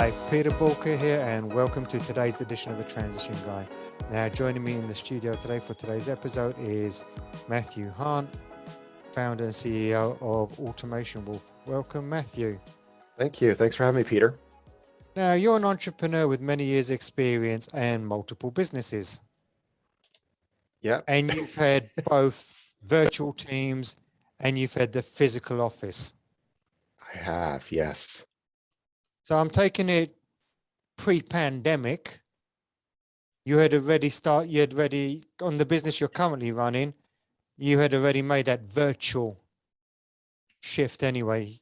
Hi, Peter Boolkah here, and welcome to today's edition of the Transition Guy. Now, joining me in the studio today for today's episode is Matthew Hahn, founder and CEO of Automation Wolf. Welcome, Matthew. Thank you. Thanks for having me, Peter. Now, you're an entrepreneur with many years' experience and multiple businesses, Yeah, and you've had both virtual teams and you've had the physical office. I have. Yes. So I'm taking it pre-pandemic. You had already on the business you're currently running, you had already made that virtual shift anyway.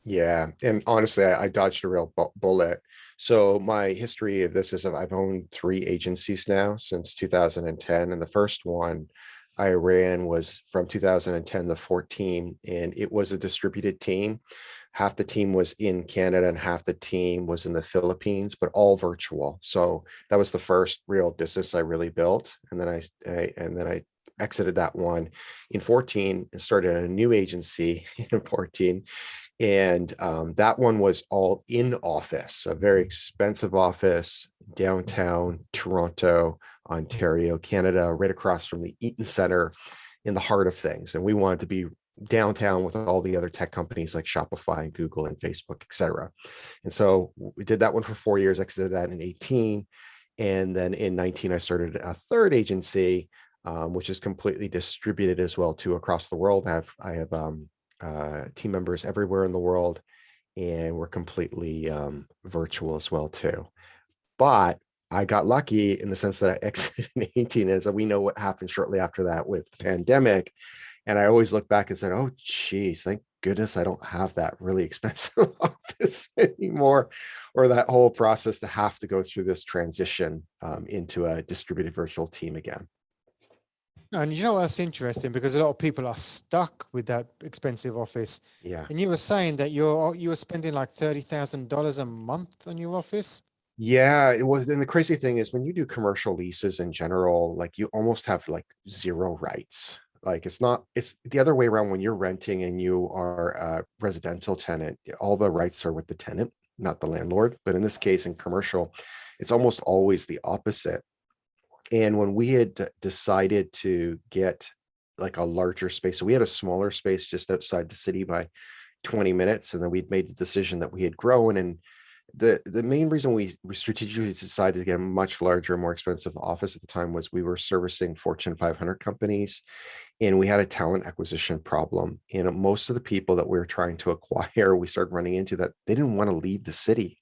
Yeah. And honestly, I dodged a real bullet. So my history of this is I've owned 3 agencies now since 2010. And the first one I ran was from 2010 to 14. And it was a distributed team. Half the team was in Canada and half the team was in the Philippines, but all virtual. So that was the first real business I really built. And then I exited that one in 14 and started a new agency in 14. And that one was all in office, a very expensive office downtown Toronto, Ontario, Canada, right across from the Eaton Center in the heart of things. And we wanted to be downtown with all the other tech companies like Shopify and Google and Facebook, et cetera. And so we did that one for 4 years, exited that in 18. And then in 19, I started a third agency, which is completely distributed as well too across the world. I have team members everywhere in the world, and we're completely virtual as well too. But I got lucky in the sense that I exited in 18, as we know what happened shortly after that with the pandemic. And I always look back and said, oh, geez, thank goodness I don't have that really expensive office anymore, or that whole process to have to go through this transition into a distributed virtual team again. And you know what's interesting, because a lot of people are stuck with that expensive office. Yeah. And you were saying that you were spending like $30,000 a month on your office. Yeah, it was. And the crazy thing is when you do commercial leases in general, like you almost have like zero rights. Like it's the other way around when you're renting and you are a residential tenant, all the rights are with the tenant, not the landlord. But in this case, in commercial, it's almost always the opposite. And when we had decided to get like a larger space, so we had a smaller space just outside the city by 20 minutes, and then we'd made the decision that we had grown. And the main reason we strategically decided to get a much larger, more expensive office at the time was we were servicing Fortune 500 companies, and we had a talent acquisition problem. And most of the people that we were trying to acquire, we started running into that they didn't want to leave the city,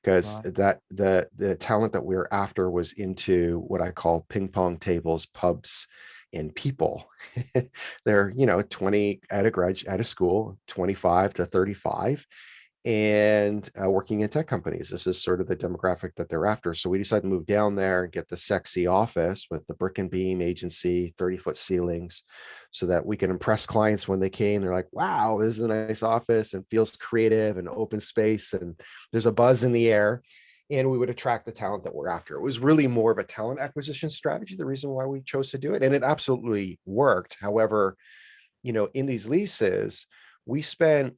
because Right. that the talent that we were after was into what I call ping pong tables, pubs, and people. They're 20 out of school, 25 to 35, and working in tech companies. This is sort of the demographic that they're after. So we decided to move down there and get the sexy office with the brick and beam agency, 30-foot ceilings, so that we can impress clients when they came. They're like, wow, this is a nice office and feels creative and open space, and there's a buzz in the air. And we would attract the talent that we're after. It was really more of a talent acquisition strategy, the reason why we chose to do it. And it absolutely worked. However, in these leases, we spent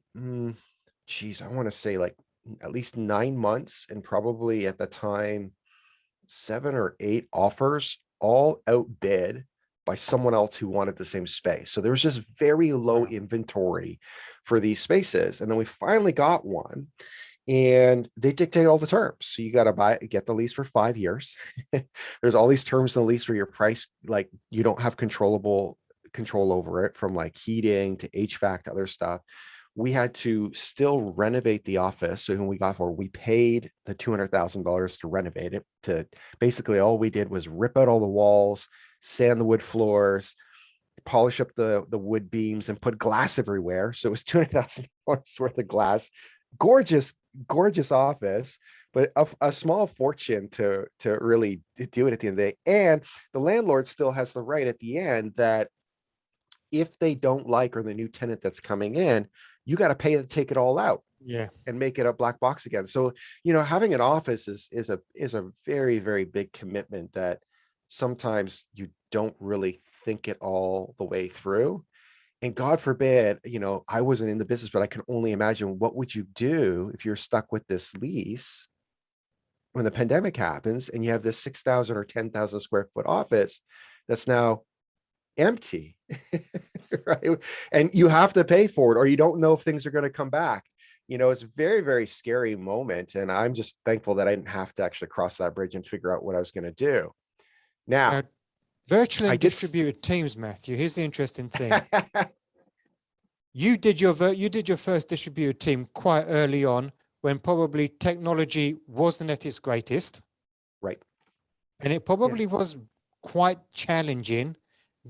I want to say like at least 9 months, and probably at the time 7 or 8 offers, all outbid by someone else who wanted the same space. So there was just very low Wow. inventory for these spaces. And then we finally got one, and they dictate all the terms. So you got to get the lease for 5 years. There's all these terms in the lease where your price, like you don't have control over it, from like heating to HVAC to other stuff. We had to still renovate the office. So when we paid the $200,000 to renovate it. To basically all we did was rip out all the walls, sand the wood floors, polish up the wood beams, and put glass everywhere. So it was $200,000 worth of glass. Gorgeous, gorgeous office, but a small fortune to really do it at the end of the day. And the landlord still has the right at the end that if they don't like, or the new tenant that's coming in, you got to pay to take it all out Yeah. and make it a black box again. So, having an office is a very, very big commitment that sometimes you don't really think it all the way through. And God forbid, I wasn't in the business, but I can only imagine what would you do if you're stuck with this lease when the pandemic happens and you have this 6,000 or 10,000 square foot office that's now empty, right? And you have to pay for it, or you don't know if things are going to come back. It's a very, very scary moment. And I'm just thankful that I didn't have to actually cross that bridge and figure out what I was going to do. Now, Now, virtual I and did. distributed teams, Matthew. Here's the interesting thing. You did your first distributed team quite early on, when probably technology wasn't at its greatest. Right. And it probably was quite challenging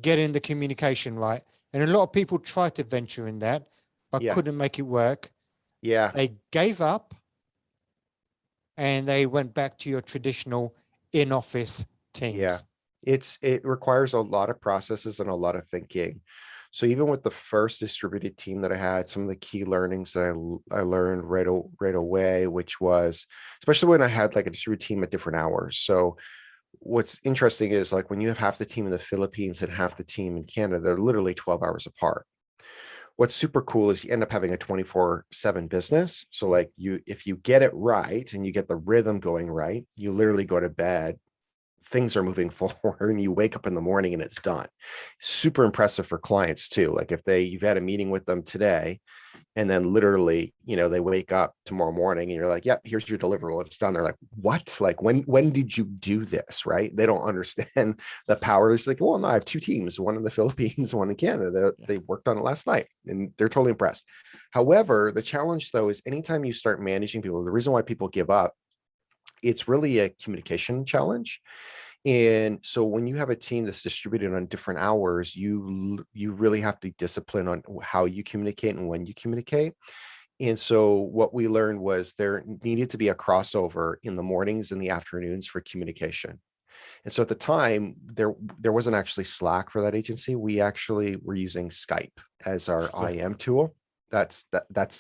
getting the communication right. And a lot of people tried to venture in that, but Yeah. couldn't make it work. Yeah. They gave up and they went back to your traditional in-office Yeah. teams. It requires a lot of processes and a lot of thinking. So even with the first distributed team that I had, some of the key learnings that I learned right away, which was, especially when I had like a distributed team at different hours. So what's interesting is, like, when you have half the team in the Philippines and half the team in Canada, they're literally 12 hours apart. What's super cool is you end up having a 24/7 business. So like, if you get it right and you get the rhythm going right, you literally go to bed, things are moving forward, and you wake up in the morning and it's done. Super impressive for clients too. Like, if you've had a meeting with them today, and then literally, they wake up tomorrow morning and you're like, yep, here's your deliverable, it's done. They're like, what? Like, when did you do this? Right? They don't understand the power. It's like, well, no, I have two teams, one in the Philippines, one in Canada. They worked on it last night and they're totally impressed. However, the challenge though is, anytime you start managing people, the reason why people give up, it's really a communication challenge. And so when you have a team that's distributed on different hours, you really have to be disciplined on how you communicate and when you communicate. And so what we learned was there needed to be a crossover in the mornings and the afternoons for communication. And so at the time, there wasn't actually Slack for that agency. We actually were using Skype as our Yeah. IM tool. That's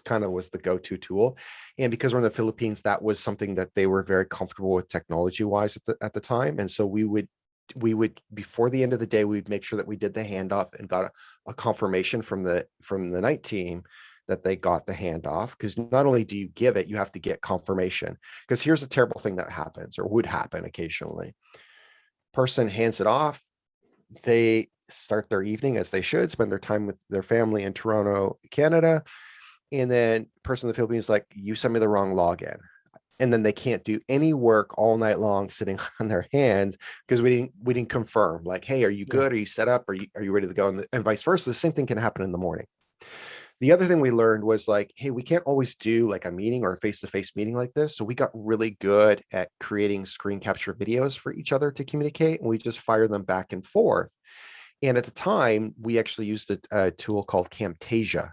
kind of was the go-to tool. And because we're in the Philippines, that was something that they were very comfortable with technology wise at the time. And so we would, before the end of the day, we'd make sure that we did the handoff and got a confirmation from the night team that they got the handoff. Because not only do you give it, you have to get confirmation. Because here's a terrible thing that happens, or would happen occasionally. Person hands it off, they start their evening as they should, spend their time with their family in Toronto, Canada, and then person in the Philippines is like, you sent me the wrong login. And then they can't do any work all night long sitting on their hands because we didn't confirm, like, hey, are you good? Are you set up? Are you ready to go? And vice versa. The same thing can happen in the morning. The other thing we learned was, like, hey, we can't always do like a meeting or a face-to-face meeting like this. So we got really good at creating screen capture videos for each other to communicate, and we just fire them back and forth. And at the time, we actually used a tool called Camtasia.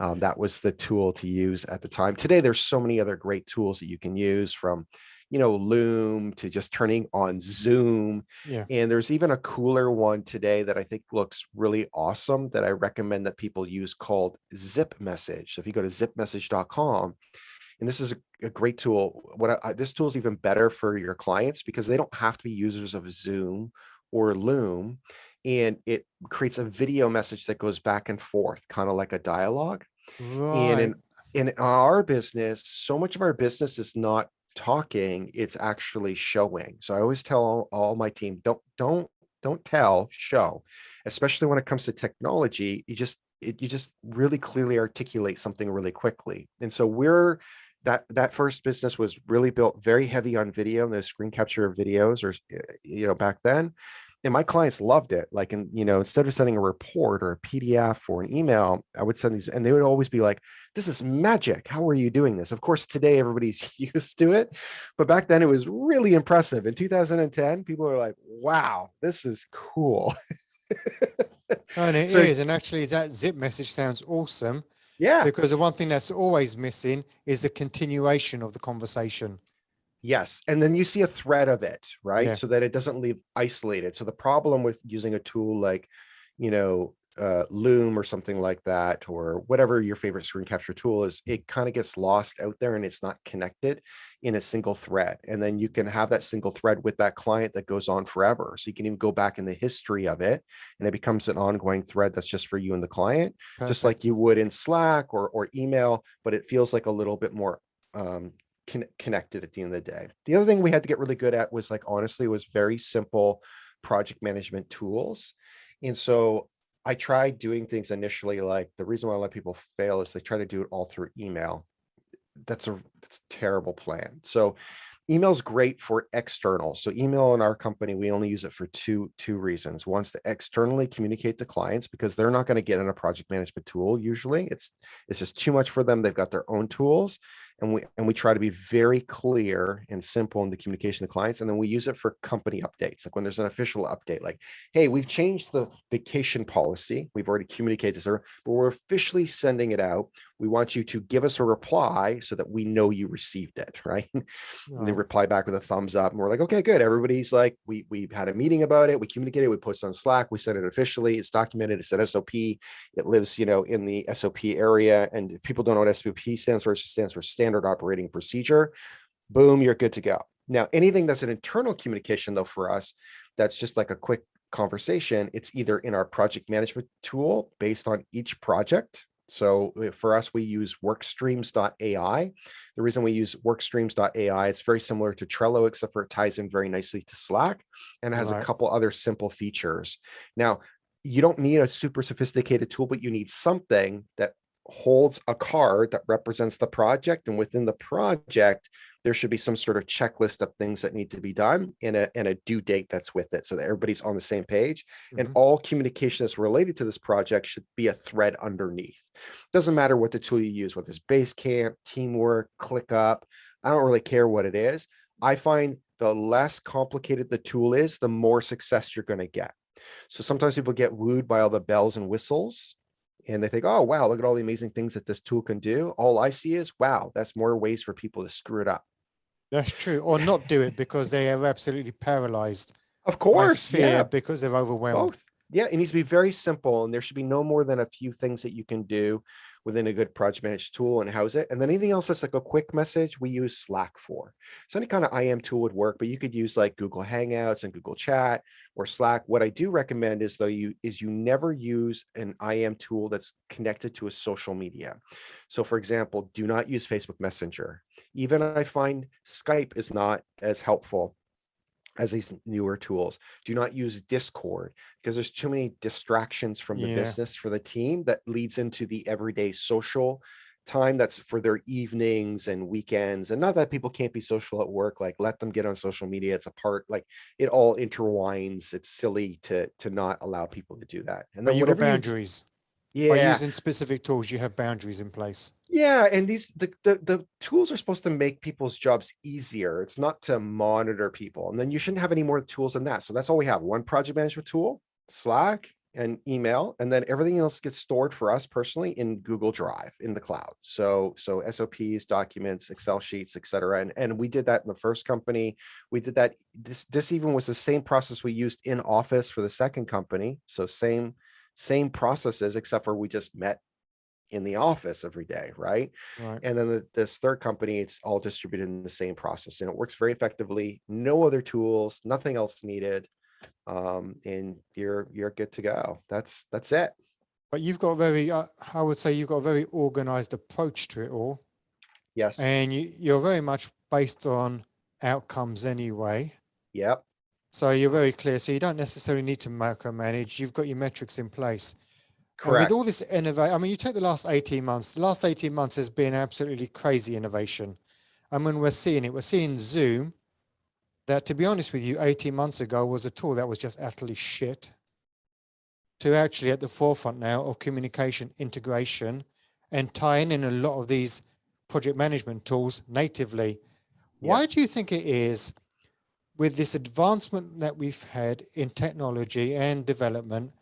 That was the tool to use at the time. Today, there's so many other great tools that you can use, from, Loom to just turning on Zoom. Yeah. And there's even a cooler one today that I think looks really awesome that I recommend that people use, called Zip Message. So if you go to zipmessage.com, and this is a great tool. This tool is even better for your clients because they don't have to be users of Zoom or Loom. And it creates a video message that goes back and forth, kind of like a dialogue. And Right. in our business, so much of our business is not talking, it's actually showing. So I always tell all my team, don't tell, show. Especially when it comes to technology, you just really clearly articulate something really quickly. And so that first business was really built very heavy on video and the screen capture of videos, or back then. And my clients loved it. Like, and instead of sending a report or a PDF or an email, I would send these, and they would always be like, this is magic. How are you doing this? Of course, today everybody's used to it, but back then it was really impressive. In 2010, people were like, wow, this is cool. And it So is. And actually, that zip message sounds awesome, yeah. because the one thing that's always missing is the continuation of the conversation. Yes. And then you see a thread of it, right? Yeah. So that it doesn't leave isolated. So the problem with using a tool like, Loom or something like that, or whatever your favorite screen capture tool is, it kind of gets lost out there and it's not connected in a single thread. And then you can have that single thread with that client that goes on forever. So you can even go back in the history of it, and it becomes an ongoing thread that's just for you and the client, just like Perfect. you would in Slack or email, but it feels like a little bit more connected at the end of the day. The other thing we had to get really good at was like, honestly, was very simple project management tools. And so I tried doing things initially, like the reason why a lot of people fail is they try to do it all through email. That's a terrible plan. So email is great for external. So email in our company, we only use it for two reasons. One's to externally communicate to clients because they're not going to get in a project management tool. Usually it's just too much for them. They've got their own tools. And we try to be very clear and simple in the communication to clients. And then we use it for company updates. Like when there's an official update, like, hey, we've changed the vacation policy. We've already communicated this, but we're officially sending it out. We want you to give us a reply so that we know you received it, right? And they Right. reply back with a thumbs up. And we're like, okay, good. Everybody's like, we had a meeting about it. We communicated, we posted on Slack, we sent it officially. It's documented. It's an SOP. It lives, in the SOP area. And if people don't know what SOP stands for, it just stands for standard operating procedure. Boom, you're good to go. Now, anything that's an internal communication, though, for us, that's just like a quick conversation. It's either in our project management tool based on each project. So for us, we use workstreams.ai. The reason we use workstreams.ai, it's very similar to Trello, except for it ties in very nicely to Slack and it has a Right. couple other simple features. Now, you don't need a super sophisticated tool, but you need something that holds a card that represents the project. And within the project, there should be some sort of checklist of things that need to be done and a due date that's with it so that everybody's on the same page. And Mhm. all communication that's related to this project should be a thread underneath. Doesn't matter what the tool you use, whether it's Basecamp, Teamwork, ClickUp. I don't really care what it is. I find the less complicated the tool is, the more success you're going to get. So sometimes people get wooed by all the bells and whistles and they think, oh, wow, look at all the amazing things that this tool can do. All I see is, wow, that's more ways for people to screw it up. That's true. Or not do it because they are absolutely paralyzed Of by course. fear Yeah. because they're overwhelmed. Both. Yeah, it needs to be very simple, and there should be no more than a few things that you can do within a good project managed tool and house it. And then anything else that's like a quick message, we use Slack for. So any kind of IM tool would work, but you could use like Google Hangouts and Google Chat or Slack. What I do recommend is you never use an IM tool that's connected to a social media. So for example, do not use Facebook Messenger. Even I find Skype is not as helpful as these newer tools. Do not use Discord because there's too many distractions from the Yeah. business for the team that leads into the everyday social time that's for their evenings and weekends. And not that people can't be social at work, like let them get on social media. It's a part, like it all intertwines. It's silly to not allow people to do that. And But then you got whatever you, boundaries. By yeah, using specific tools, you have boundaries in place. yeah, and the tools are supposed to make people's jobs easier. It's not to monitor people. And then you shouldn't have any more tools than that. So that's all we have. One project management tool, Slack, and email, and then everything else gets stored for us personally in Google Drive in the cloud. So SOPs, documents, Excel sheets, etc. And we did that in the first company. We did that. This even was the same process we used in Office for the second company. So same processes, except for we just met in the office every day, right? Right. And then this third company, it's all distributed in the same process, and it works very effectively. No other tools, nothing else needed, and you're good to go. That's it. But you've got a very, I would say you've got a very organized approach to it all. Yes. And you're very much based on outcomes anyway. Yep. So you're very clear. So you don't necessarily need to micromanage. You've got your metrics in place. And with all Correct. this innovation, I mean, you take the last 18 months, the last 18 months has been absolutely crazy innovation. And when we're seeing it, we're seeing Zoom, that to be honest with you, 18 months ago was a tool that was just utterly shit, to actually at the forefront now of communication integration and tying in a lot of these project management tools natively. Why Yep. do you think it is with this advancement that we've had in technology and development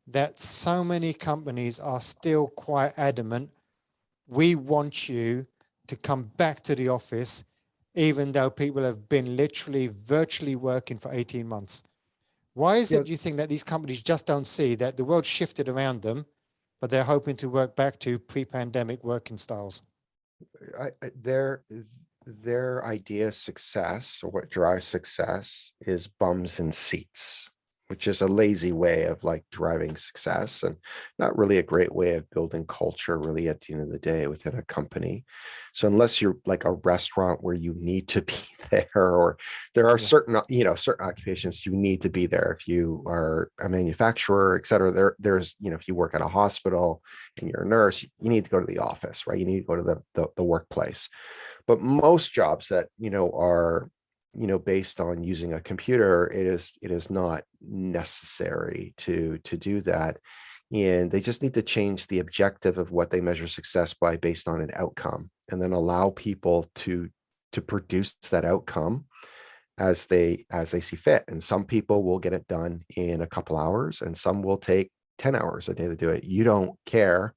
that so many companies are still quite adamant, we want you to come back to the office, even though people have been literally virtually working for 18 months? Why is Yeah. it, do you think, that these companies just don't see that the world shifted around them, but they're hoping to work back to pre-pandemic working styles? Their idea of success, or what drives success, is bums and seats, which is a lazy way of like driving success and not really a great way of building culture really at the end of the day within a company. So unless you're like a restaurant where you need to be there, or there are Yeah. certain, certain occupations you need to be there. If you are a manufacturer, et cetera, there's, if you work at a hospital and you're a nurse, you need to go to the office, right? You need to go to the workplace. But most jobs that, are, based on using a computer, it is not necessary to do that. And they just need to change the objective of what they measure success by based on an outcome, and then allow people to produce that outcome as they see fit. And some people will get it done in a couple hours, and some will take 10 hours a day to do it. You don't care.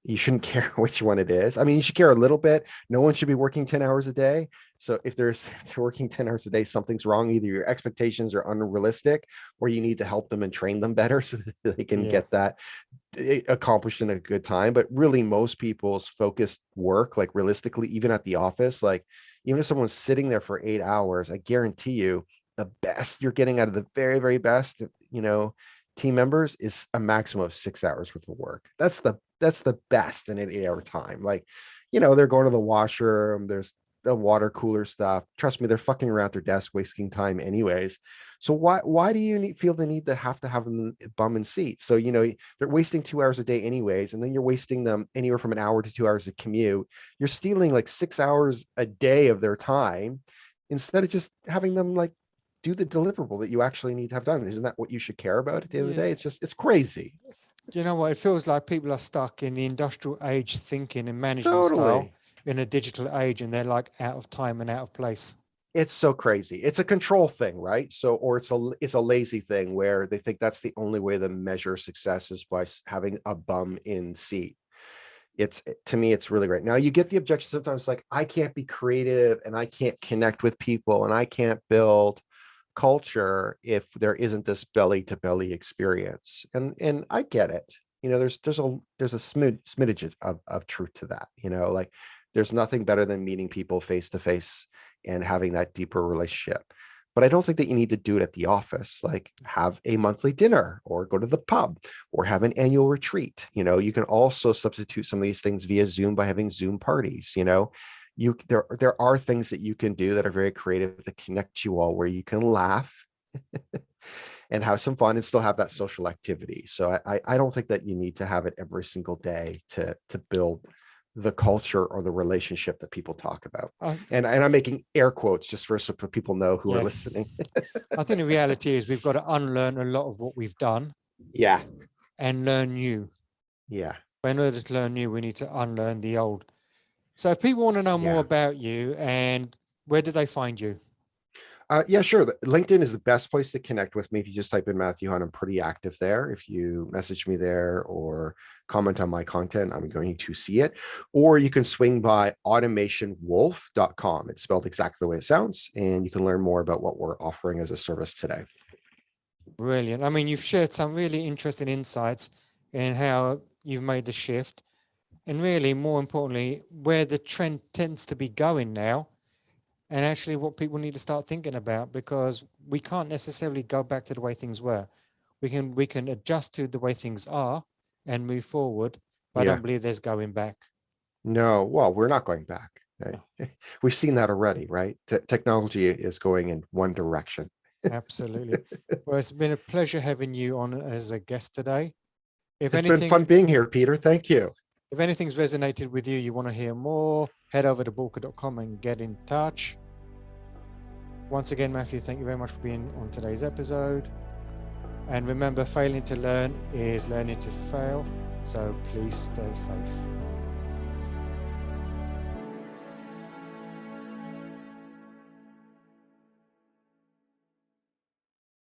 You shouldn't care which one it is. I mean, you should care a little bit. No one should be working 10 hours a day. So if they're working 10 hours a day, something's wrong. Either your expectations are unrealistic, or you need to help them and train them better so that they can Yeah. get that accomplished in a good time. But really, most people's focused work, like realistically, even at the office, like even if someone's sitting there for 8 hours, I guarantee you the best you're getting out of the very, very best, team members is a maximum of 6 hours worth of work. That's the best in an 8 hour time. Like, they're going to the washroom, there's the water cooler stuff. Trust me, they're fucking around their desk, wasting time anyways. So why do you feel the need to have them bum and seat? So, they're wasting 2 hours a day anyways, and then you're wasting them anywhere from an hour to 2 hours to commute. You're stealing like 6 hours a day of their time instead of just having them like do the deliverable that you actually need to have done. Isn't that what you should care about at the end of the day? It's crazy. You know what? It feels like people are stuck in the industrial age thinking and management style Totally. in a digital age, and they're like out of time and out of place. It's so crazy. It's a control thing, right? So, or it's a lazy thing where they think that's the only way to measure success is by having a bum in seat. To me, it's really great. Now you get the objection sometimes, like, I can't be creative and I can't connect with people and I can't build culture if there isn't this belly to belly experience. And I get it. There's a smidge of truth to that. Like, there's nothing better than meeting people face to face and having that deeper relationship. But I don't think that you need to do it at the office. Like, have a monthly dinner or go to the pub or have an annual retreat. You can also substitute some of these things via Zoom by having Zoom parties. There are things that you can do that are very creative that connect you all, where you can laugh and have some fun and still have that social activity. So I don't think that you need to have it every single day to build the culture or the relationship that people talk about. And I'm making air quotes just so people know who are listening. I think the reality is we've got to unlearn a lot of what we've done. Yeah. And learn new. Yeah. But in order to learn new, we need to unlearn the old. So if people want to know more about you, and where do they find you? Yeah, sure. LinkedIn is the best place to connect with me. If you just type in Matthew Hunt, I'm pretty active there. If you message me there or comment on my content, I'm going to see it. Or you can swing by automationwolf.com. It's spelled exactly the way it sounds, and you can learn more about what we're offering as a service today. Brilliant. I mean, you've shared some really interesting insights in how you've made the shift, and really, more importantly, where the trend tends to be going now, and actually what people need to start thinking about, because we can't necessarily go back to the way things were. We can adjust to the way things are and move forward, but I don't believe there's going back. No, well, we're not going back. We've seen that already, right? Technology is going in one direction. Absolutely. Well, it's been a pleasure having you on as a guest today. It's been fun being here, Peter. Thank you. If anything's resonated with you, you want to hear more, head over to Boolkah.com and get in touch. Once again, Matthew, thank you very much for being on today's episode. And remember, failing to learn is learning to fail. So please stay safe.